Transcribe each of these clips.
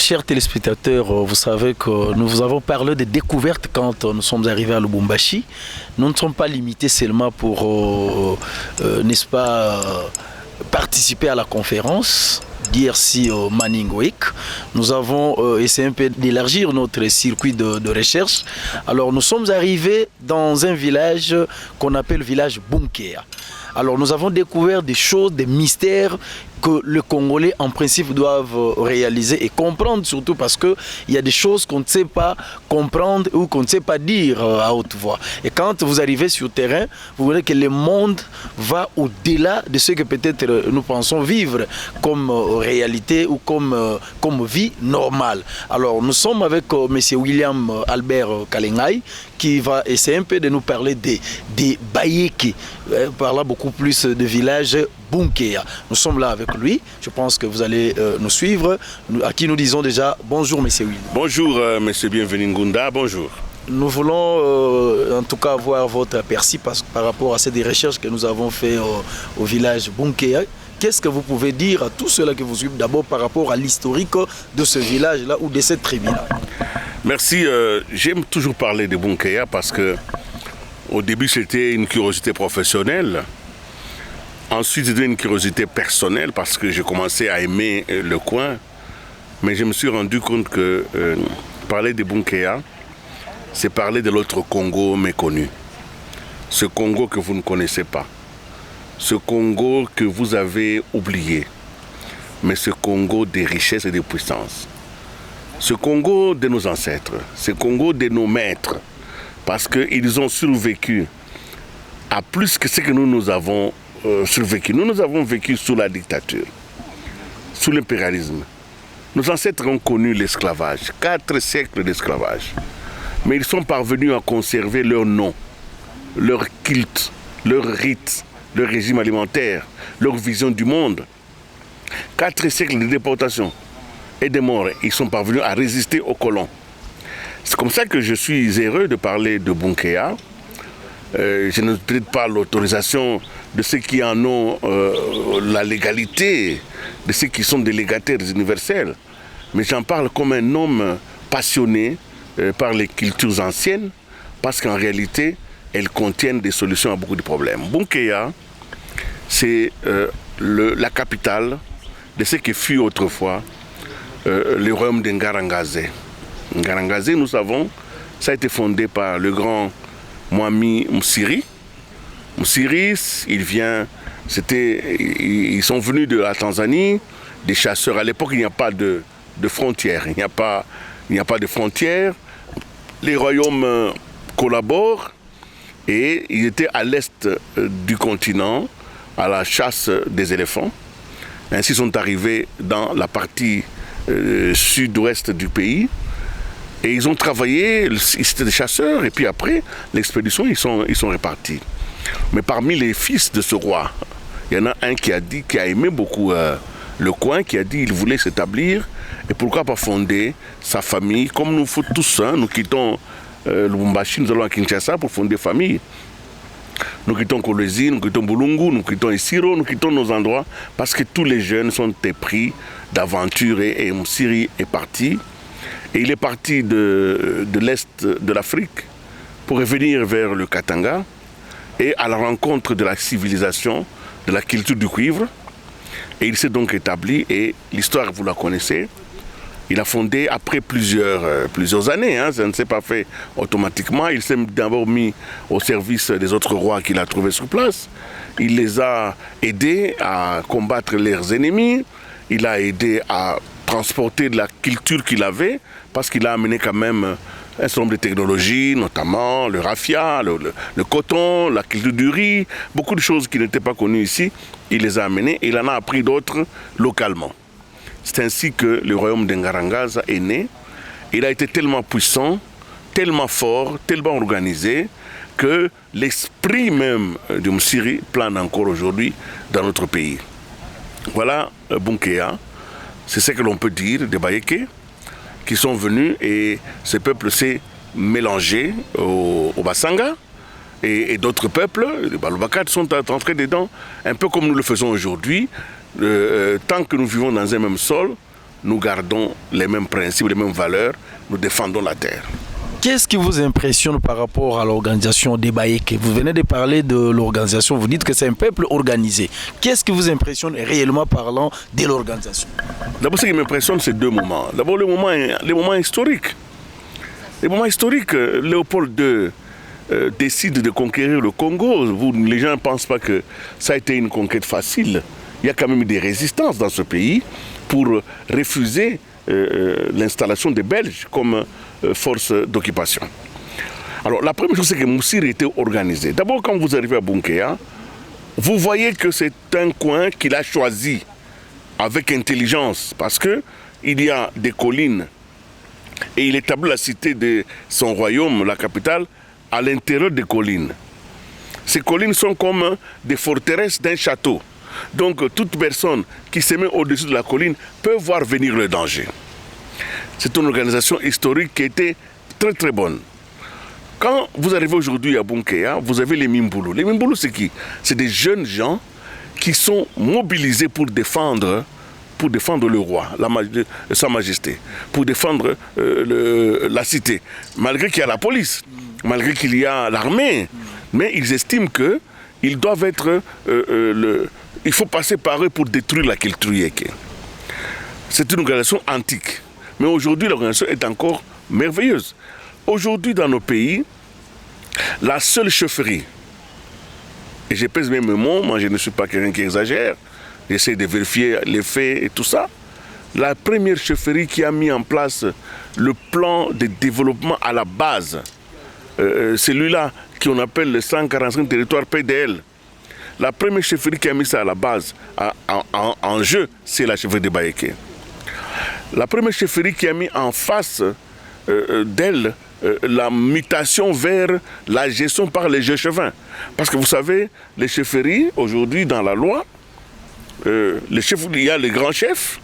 chers téléspectateurs, vous savez que nous vous avons parlé des découvertes quand nous sommes arrivés à Lubumbashi. Nous ne sommes pas limités seulement pour, n'est-ce pas, participer à la conférence d'IRC Manning Week. Nous avons essayé un peu d'élargir notre circuit de recherche. Alors nous sommes arrivés dans un village qu'on appelle le village Bunkea. Alors nous avons découvert des choses, des mystères que les Congolais en principe doivent réaliser et comprendre, surtout parce qu'il y a des choses qu'on ne sait pas comprendre ou qu'on ne sait pas dire à haute voix. Et quand vous arrivez sur le terrain, vous voyez que le monde va au-delà de ce que peut-être nous pensons vivre comme réalité ou comme vie normale. Alors nous sommes avec M. William Albert Kalengay qui va essayer un peu de nous parler des Bayeki, parlant beaucoup plus de villages Bunkea. Nous sommes là avec lui, je pense que vous allez nous suivre, à qui nous disons déjà bonjour M. William. Bonjour M. Bienvenu Ngunda, bonjour. Nous voulons en tout cas avoir votre aperçu par rapport à ces recherches que nous avons fait au village Bunkea. Qu'est-ce que vous pouvez dire à tous ceux-là qui vous suivent d'abord par rapport à l'historique de ce village-là ou de cette tribu-là? Merci, j'aime toujours parler de Bunkea parce que au début c'était une curiosité professionnelle. Ensuite c'était une curiosité personnelle parce que j'ai commencé à aimer le coin. Mais je me suis rendu compte que parler de Bunkea, c'est parler de l'autre Congo méconnu. Ce Congo que vous ne connaissez pas. Ce Congo que vous avez oublié. Mais ce Congo des richesses et des puissances. Ce Congo de nos ancêtres. Ce Congo de nos maîtres. Parce qu'ils ont survécu à plus que ce que nous avons survécu. Nous avons vécu sous la dictature, sous l'impérialisme. Nos ancêtres ont connu l'esclavage, 4 siècles d'esclavage. Mais ils sont parvenus à conserver leur nom, leur culte, leur rite, leur régime alimentaire, leur vision du monde. 4 siècles de déportation et de morts, ils sont parvenus à résister aux colons. C'est comme ça que je suis heureux de parler de Bunkea. Je ne peut-être pas l'autorisation de ceux qui en ont la légalité, de ceux qui sont des légataires universels. Mais j'en parle comme un homme passionné par les cultures anciennes, parce qu'en réalité, elles contiennent des solutions à beaucoup de problèmes. Bunkea, c'est la capitale de ce qui fut autrefois le royaume de Ngarangaze. Ngarangaze, nous savons, ça a été fondé par le grand Mwami Msiri. Msiri, ils sont venus de la Tanzanie, des chasseurs. À l'époque, il n'y a pas de frontières. Il n'y a pas de frontières. Les royaumes collaborent et ils étaient à l'est du continent, à la chasse des éléphants. Ainsi, ils sont arrivés dans la partie sud-ouest du pays. Et ils ont travaillé, c'était des chasseurs, et puis après l'expédition, ils sont répartis. Mais parmi les fils de ce roi, il y en a un qui a aimé beaucoup le coin, qui a dit qu'il voulait s'établir, et pourquoi pas fonder sa famille, comme nous tous, nous quittons Lubumbashi, nous allons à Kinshasa pour fonder famille. Nous quittons Kolwezi, nous quittons Bulungu, nous quittons Isiro, nous quittons nos endroits, parce que tous les jeunes sont épris d'aventure et Msiri est parti. Et il est parti de l'Est de l'Afrique pour revenir vers le Katanga et à la rencontre de la civilisation, de la culture du cuivre. Et il s'est donc établi, et l'histoire, vous la connaissez. Il a fondé, après plusieurs années, ça ne s'est pas fait automatiquement. Il s'est d'abord mis au service des autres rois qu'il a trouvés sur place. Il les a aidés à combattre leurs ennemis. Il a aidé à transporter de la culture qu'il avait, parce qu'il a amené quand même un certain nombre de technologies, notamment le raffia, le coton, la culture du riz, beaucoup de choses qui n'étaient pas connues ici, il les a amenées et il en a appris d'autres localement. C'est ainsi que le royaume d'Ngarangaza est né. Il a été tellement puissant, tellement fort, tellement organisé, que l'esprit même de Msiri plane encore aujourd'hui dans notre pays. Voilà Bunkea. C'est ce que l'on peut dire des Bayeki qui sont venus, et ce peuple s'est mélangé au Bassanga et d'autres peuples. Les Balobakat sont entrés dedans, un peu comme nous le faisons aujourd'hui. Tant que nous vivons dans un même sol, nous gardons les mêmes principes, les mêmes valeurs, nous défendons la terre. Qu'est-ce qui vous impressionne par rapport à l'organisation des Baïké? Vous venez de parler de l'organisation, vous dites que c'est un peuple organisé. Qu'est-ce qui vous impressionne réellement parlant de l'organisation? D'abord, ce qui m'impressionne, c'est deux moments. D'abord, le moment historique. Le moment historique, Léopold II décide de conquérir le Congo. Les gens ne pensent pas que ça a été une conquête facile. Il y a quand même eu des résistances dans ce pays pour refuser l'installation des Belges comme force d'occupation. Alors la première chose, c'est que Moussir était organisé. D'abord, quand vous arrivez à Bunkea, vous voyez que c'est un coin qu'il a choisi avec intelligence, parce qu'il y a des collines et il établit la cité de son royaume, la capitale, à l'intérieur des collines. Ces collines sont comme des forteresses d'un château. Donc toute personne qui se met au-dessus de la colline peut voir venir le danger. C'est une organisation historique qui était très très bonne. Quand vous arrivez aujourd'hui à Bunkea, vous avez les Mimboulou. Les Mimboulou, c'est qui? C'est des jeunes gens qui sont mobilisés pour défendre le roi, sa majesté, pour défendre la cité. Malgré qu'il y a la police, malgré qu'il y a l'armée, mais ils estiment qu'ils doivent être... il faut passer par eux pour détruire la culture yéké. C'est une organisation antique. Mais aujourd'hui, l'organisation est encore merveilleuse. Aujourd'hui, dans nos pays, la seule chefferie, et je pèse mes mots, moi je ne suis pas quelqu'un qui exagère, j'essaie de vérifier les faits et tout ça, la première chefferie qui a mis en place le plan de développement à la base, celui-là qu'on appelle le 145 territoire PDL, la première chefferie qui a mis ça à la base, en jeu, c'est la chefferie de Baïké. La première chefferie qui a mis en face d'elle la mutation vers la gestion par les échevins. Parce que vous savez, les chefferies, aujourd'hui dans la loi, il y a les grands chefs.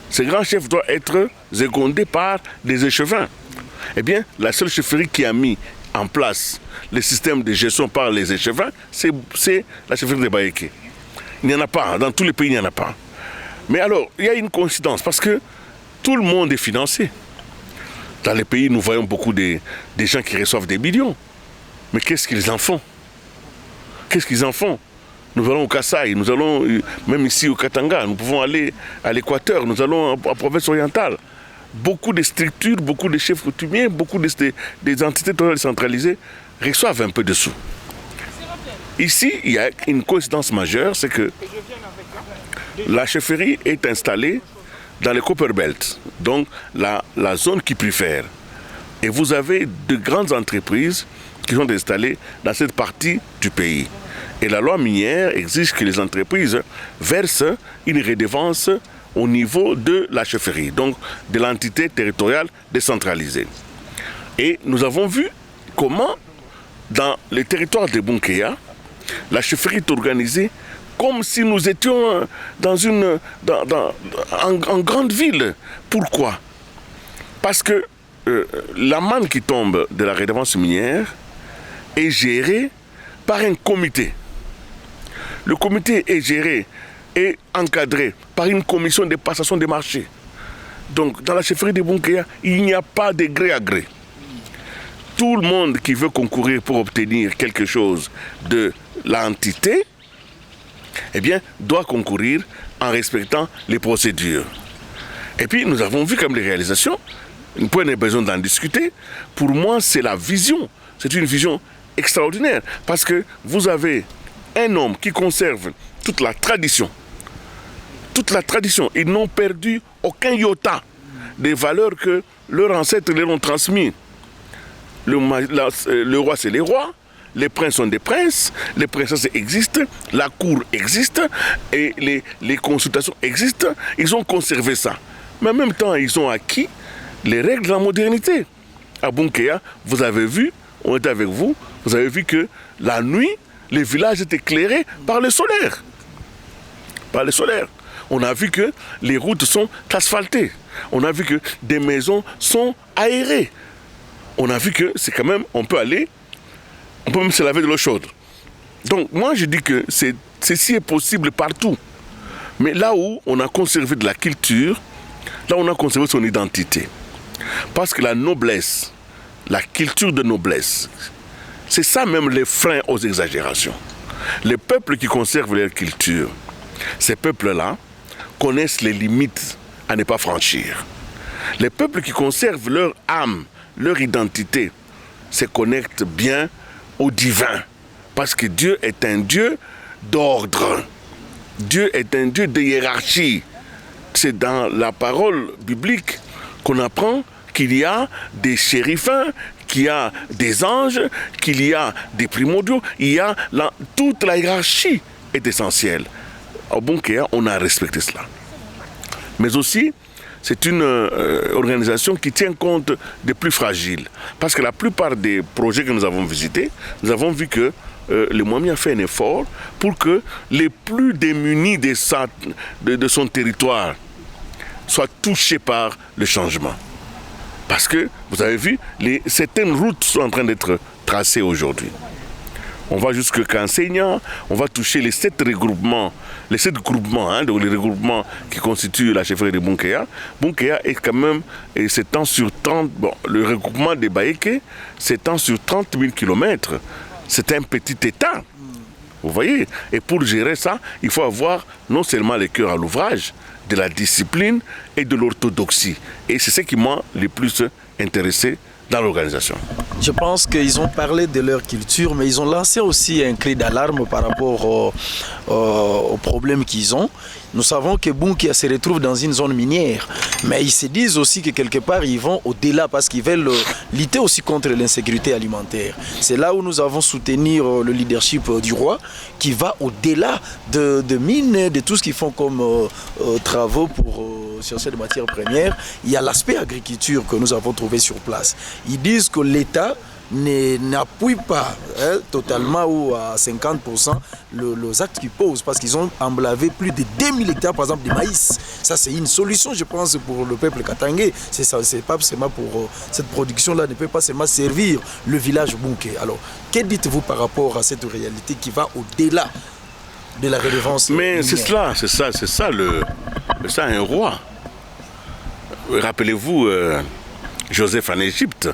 Ces grands chefs doivent être secondés par des échevins. Eh bien, la seule chefferie qui a mis en place le système de gestion par les échevins, c'est la chefferie de Baïké. Il n'y en a pas, dans tous les pays il n'y en a pas. Mais alors, il y a une coïncidence, parce que tout le monde est financé. Dans les pays, nous voyons beaucoup des gens qui reçoivent des millions. Mais qu'est-ce qu'ils en font? Qu'est-ce qu'ils en font? Nous allons au Kasaï, nous allons, même ici au Katanga, nous pouvons aller à l'Équateur, nous allons en province orientale. Beaucoup de structures, beaucoup de chefs coutumiers, beaucoup des entités centralisées reçoivent un peu de sous. Ici, il y a une coïncidence majeure, c'est que la chefferie est installée dans les Copperbelt, donc la zone qui préfère. Et vous avez de grandes entreprises qui sont installées dans cette partie du pays. Et la loi minière exige que les entreprises versent une redevance au niveau de la chefferie, donc de l'entité territoriale décentralisée. Et nous avons vu comment, dans les territoires de Bunkea, la chefferie est organisée comme si nous étions en grande ville. Pourquoi? Parce que la manne qui tombe de la redevance minière est gérée par un comité. Le comité est géré et encadré par une commission de passation des marchés. Donc, dans la chefferie de Bunkea, il n'y a pas de gré à gré. Tout le monde qui veut concourir pour obtenir quelque chose de l'entité, eh bien, doit concourir en respectant les procédures. Et puis, nous avons vu comme les réalisations, nous n'avons pas besoin d'en discuter. Pour moi, c'est la vision. C'est une vision extraordinaire. Parce que vous avez un homme qui conserve toute la tradition. Toute la tradition. Ils n'ont perdu aucun iota des valeurs que leurs ancêtres leur ont transmises. Le roi, c'est les rois. Les princes sont des princes, les princesses existent, la cour existe et les consultations existent. Ils ont conservé ça. Mais en même temps, ils ont acquis les règles de la modernité. À Bunkea, vous avez vu, on était avec vous, vous avez vu que la nuit, les villages étaient éclairés par le solaire. Par le solaire. On a vu que les routes sont asphaltées. On a vu que des maisons sont aérées. On a vu que c'est quand même, on peut même se laver de l'eau chaude. Donc moi je dis que ceci est possible partout. Mais là où on a conservé de la culture, Là, on a conservé son identité. Parce que la noblesse, la culture de noblesse, c'est ça même les freins aux exagérations. Les peuples qui conservent leur culture, ces peuples-là connaissent les limites à ne pas franchir. Les peuples qui conservent leur âme, leur identité, se connectent bien au divin. Parce que Dieu est un Dieu d'ordre. Dieu est un Dieu de hiérarchie. C'est dans la parole biblique qu'on apprend qu'il y a des chérifins, qu'il y a des anges, qu'il y a des primordiaux, toute la hiérarchie est essentielle. Au Bunkea, on a respecté cela. Mais aussi, c'est une organisation qui tient compte des plus fragiles. Parce que la plupart des projets que nous avons visités, nous avons vu que le Mwami a fait un effort pour que les plus démunis de son territoire soient touchés par le changement. Parce que, vous avez vu, certaines routes sont en train d'être tracées aujourd'hui. On va jusqu'à enseignants, on va toucher les 7 groupements, donc les regroupements qui constituent la chefferie de Bunkea. Bunkea est quand même, et s'étend sur 30, le regroupement des Baïké s'étend sur 30 000 km. C'est un petit État, vous voyez. Et pour gérer ça, il faut avoir non seulement le cœur à l'ouvrage, de la discipline et de l'orthodoxie. Et c'est ce qui m'a le plus intéressé dans l'organisation. Je pense qu'ils ont parlé de leur culture, mais ils ont lancé aussi un cri d'alarme par rapport aux problèmes qu'ils ont. Nous savons que Bunkea se retrouve dans une zone minière, mais ils se disent aussi que quelque part ils vont au-delà parce qu'ils veulent lutter aussi contre l'insécurité alimentaire. C'est là où nous avons soutenu le leadership du roi qui va au-delà de mines, de tout ce qu'ils font comme travaux pour chercher des matières premières. Il y a l'aspect agriculture que nous avons trouvé sur place. Ils disent que l'État n'appuie pas totalement ou à 50% les actes qu'ils posent parce qu'ils ont emblavé plus de 2000 hectares par exemple de maïs. Ça c'est une solution je pense pour le peuple katangais. C'est pas seulement pour cette production là ne peut pas seulement servir le village Bunkea. Alors que dites-vous par rapport à cette réalité qui va au-delà de la relevance? Mais c'est ça un roi. Rappelez-vous Joseph en Égypte.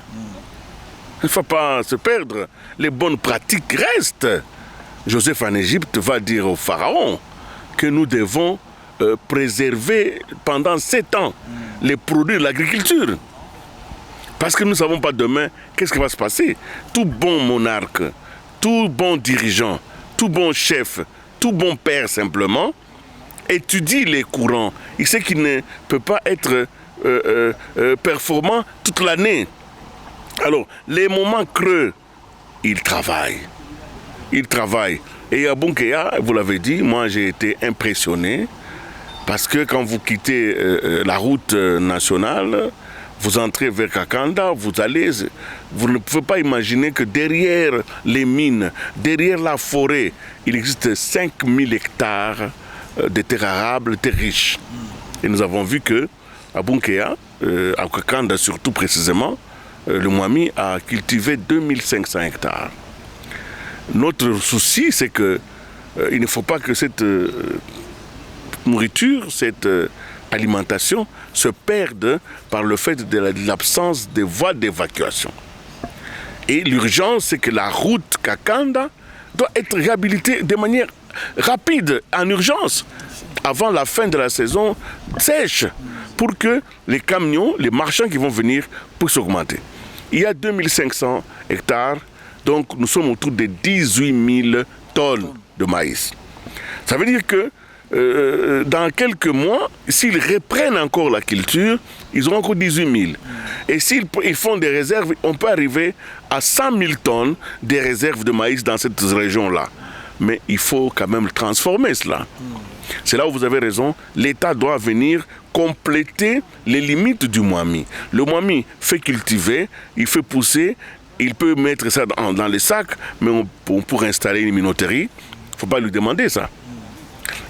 Il ne faut pas se perdre. Les bonnes pratiques restent. Joseph en Égypte va dire au pharaon que nous devons préserver pendant 7 ans les produits de l'agriculture. Parce que nous ne savons pas demain qu'est-ce qui va se passer. Tout bon monarque, tout bon dirigeant, tout bon chef, tout bon père simplement, étudie les courants. Il sait qu'il ne peut pas être performant toute l'année. Alors, les moments creux, il travaille. Et à Bunkea, vous l'avez dit, moi j'ai été impressionné parce que quand vous quittez la route nationale, vous entrez vers Kakanda, vous ne pouvez pas imaginer que derrière les mines, derrière la forêt, il existe 5000 hectares de terres arables, terres riches. Et nous avons vu que à Bunkea, à Kakanda surtout précisément, le Mwami a cultivé 2500 hectares. Notre souci, c'est qu'il ne faut pas que cette nourriture, cette alimentation se perde par le fait de l'absence de voies d'évacuation. Et l'urgence, c'est que la route Kakanda doit être réhabilitée de manière rapide, en urgence, avant la fin de la saison sèche, pour que les camions, les marchands qui vont venir puissent augmenter. Il y a 2500 hectares, donc nous sommes autour de 18 000 tonnes de maïs. Ça veut dire que dans quelques mois, s'ils reprennent encore la culture, ils auront encore 18 000. Et s'ils font des réserves, on peut arriver à 100 000 tonnes de réserves de maïs dans cette région-là. Mais il faut quand même transformer cela. C'est là où vous avez raison, l'État doit venir compléter les limites du Mwami. Le Mwami fait cultiver, il fait pousser, il peut mettre ça dans les sacs, mais pour installer une minoterie, il ne faut pas lui demander ça.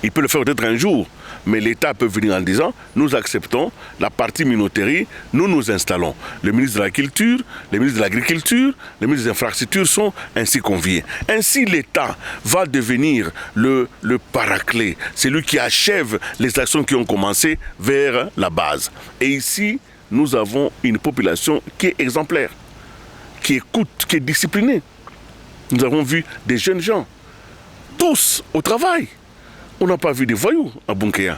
Il peut le faire peut-être un jour, Mais l'État peut venir en disant, nous acceptons la partie minoterie, nous nous installons. Le ministre de la Culture, le ministre de l'Agriculture, le ministre des Infrastructures sont ainsi conviés. Ainsi, l'État va devenir le paraclet, c'est lui qui achève les actions qui ont commencé vers la base. Et ici, nous avons une population qui est exemplaire, qui écoute, qui est disciplinée. Nous avons vu des jeunes gens, tous au travail. On n'a pas vu des voyous à Bunkea.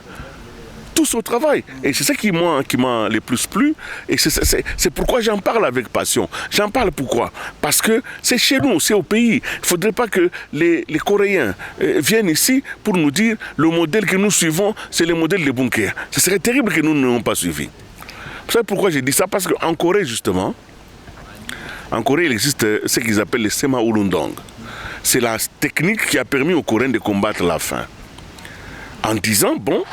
Tous au travail. Et c'est ça qui m'a le plus plu. Et c'est pourquoi j'en parle avec passion. J'en parle pourquoi? Parce que c'est chez nous, c'est au pays. Il ne faudrait pas que les Coréens viennent ici pour nous dire le modèle que nous suivons, c'est le modèle de Bunkea. Ce serait terrible que nous ne l'ayons pas suivi. Vous savez pourquoi j'ai dit ça? Parce qu'en Corée, justement, en Corée, il existe ce qu'ils appellent le Sema Ulundong. C'est la technique qui a permis aux Coréens de combattre la faim. En disant, bon,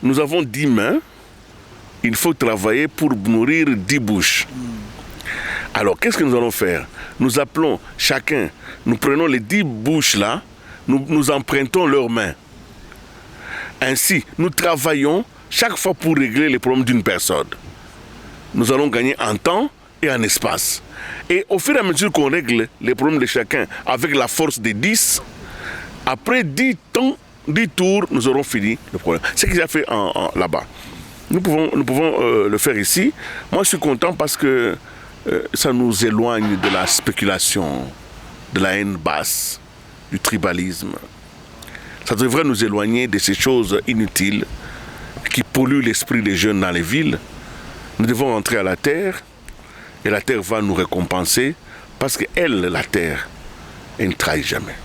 nous avons 10 mains, il faut travailler pour nourrir 10 bouches. Alors, qu'est-ce que nous allons faire? Nous appelons chacun, nous prenons les 10 bouches là, nous empruntons leurs mains. Ainsi, nous travaillons chaque fois pour régler les problèmes d'une personne. Nous allons gagner en temps et en espace. Et au fur et à mesure qu'on règle les problèmes de chacun avec la force des 10, après 10 temps, 10 tours, nous aurons fini le problème. C'est ce qu'ils ont fait là-bas. Nous pouvons le faire ici. Moi, je suis content parce que ça nous éloigne de la spéculation, de la haine basse, du tribalisme. Ça devrait nous éloigner de ces choses inutiles qui polluent l'esprit des jeunes dans les villes. Nous devons rentrer à la terre et la terre va nous récompenser parce qu'elle, la terre, elle ne trahit jamais.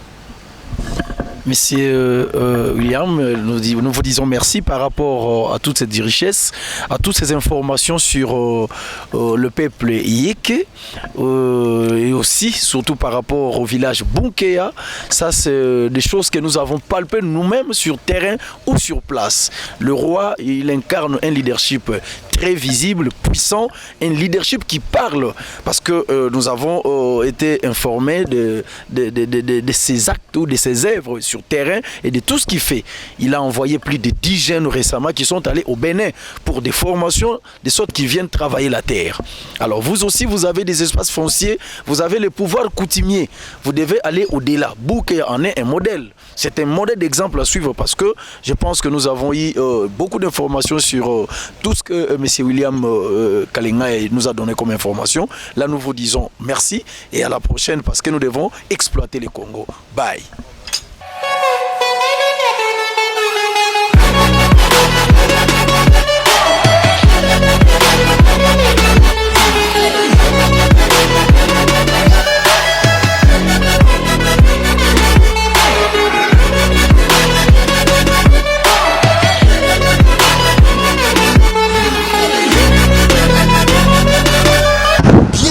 Monsieur William, nous vous disons merci par rapport à toute cette richesse, à toutes ces informations sur le peuple Yéké et aussi, surtout par rapport au village Bunkea. Ça, c'est des choses que nous avons palpées nous-mêmes sur terrain ou sur place. Le roi, il incarne un leadership très visible, puissant, un leadership qui parle, parce que nous avons été informés de ses actes ou de ses œuvres sur terrain et de tout ce qu'il fait. Il a envoyé plus de 10 jeunes récemment qui sont allés au Bénin pour des formations, de sorte qu'ils viennent travailler la terre. Alors vous aussi, vous avez des espaces fonciers, vous avez le pouvoir coutumier, vous devez aller au-delà. Bunkea en est un modèle. C'est un modèle d'exemple à suivre parce que je pense que nous avons eu beaucoup d'informations sur tout ce que M. William Kalenga nous a donné comme information. Là, nous vous disons merci et à la prochaine parce que nous devons exploiter le Congo. Bye.